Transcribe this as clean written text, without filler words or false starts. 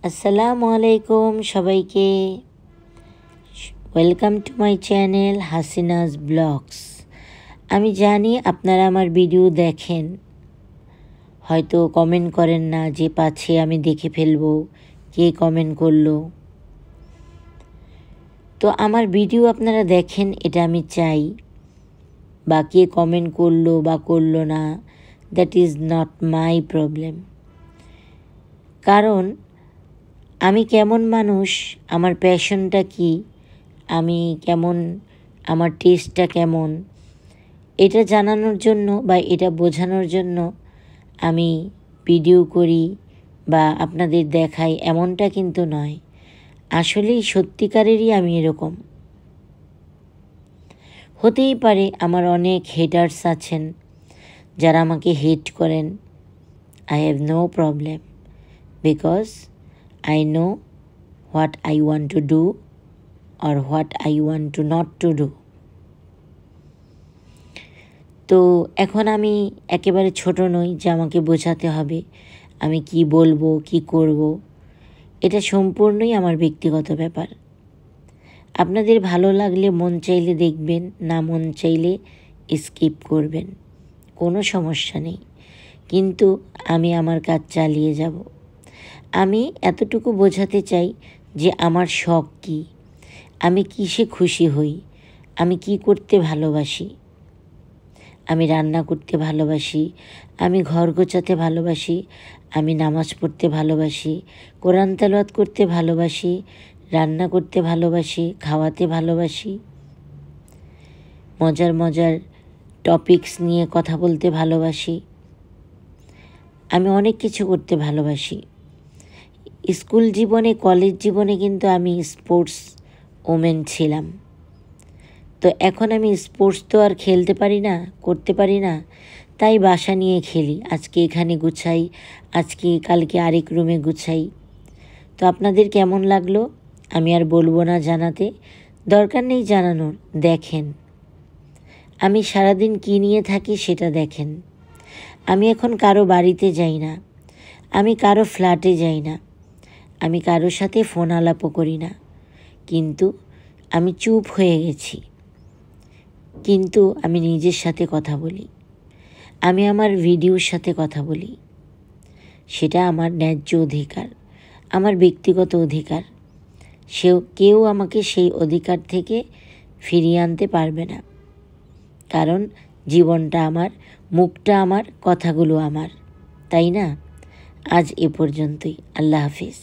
আসসালামু আলাইকুম সবাইকে। Welcome to my channel Hasina's blogs. আমি জানি আপনারা আমার ভিডিও দেখেন, হয়তো কমেন্ট করেন না, যে পাচ্ছে আমি দেখে ফেলবো কে কমেন্ট করলো। তো আমার ভিডিও আপনারা দেখেন, এটা আমি চাই। বা কে কমেন্ট করলো বা করলো না, that is not my problem. কারণ আমি কেমন মানুষ, আমার প্যাশনটা কি, আমি কেমন, আমার টেস্টটা কেমন, এটা জানানোর জন্য বা এটা বোঝানোর জন্য আমি ভিডিও করি বা আপনাদের দেখাই, এমনটা কিন্তু নয়। আসলেই সত্যিকারেরই আমি এরকম। হতেই পারে আমার অনেক হেটার্স আছেন যারা আমাকে হেট করেন। I have no problem, because I know what I want to do or what I want to not to do. তো এখন আমি একেবারে ছোট নই যে আমাকে বোঝাতে হবে আমি কি বলবো কি করব। এটা সম্পূর্ণই আমার ব্যক্তিগত ব্যাপার। আপনাদের ভালো লাগলে মন চাইলে দেখবেন, না মন চাইলে স্কিপ করবেন, কোনো সমস্যা নেই। কিন্তু আমি আমার কাজ চালিয়ে যাব। আমি এতটুকু বোঝাতে চাই যে আমার শখ কী, আমি কিসে খুশি হই, আমি কি করতে ভালোবাসি। আমি রান্না করতে ভালোবাসি, আমি ঘর গোছাতে ভালোবাসি, আমি নামাজ পড়তে ভালোবাসি, কোরআন তেলাওয়াত করতে ভালোবাসি, রান্না করতে ভালোবাসি, খাওয়াতে ভালোবাসি, মজার মজার টপিকস নিয়ে কথা বলতে ভালোবাসি। আমি অনেক কিছু করতে ভালোবাসি। স্কুল জীবনে, কলেজ জীবনে কিন্তু আমি স্পোর্টস ওমেন ছিলাম। তো এখন আমি স্পোর্টস তো আর খেলতে পারি না, করতে পারি না, তাই বাসা নিয়ে খেলি। আজকে এখানে গুছাই, আজকে কালকে আরেক রুমে গুছাই। তো আপনাদের কেমন লাগলো আমি আর বলবো না জানাতে, দরকার নেই জানানোর। দেখেন আমি সারাদিন কী নিয়ে থাকি সেটা দেখেন। আমি এখন কারো বাড়িতে যাই না, আমি কারো ফ্ল্যাটে যাই না, আমি কারোর সাথে ফোন আলাপও করি না, কিন্তু আমি চুপ হয়ে গেছি। কিন্তু আমি নিজের সাথে কথা বলি, আমি আমার ভিডিওর সাথে কথা বলি। সেটা আমার ন্যায্য অধিকার, আমার ব্যক্তিগত অধিকার। কেউ আমাকে সেই অধিকার থেকে ফিরিয়ে আনতে পারবে না। কারণ জীবনটা আমার, মুখটা আমার, কথাগুলো আমার, তাই না? আজ এ পর্যন্তই। আল্লাহ হাফিজ।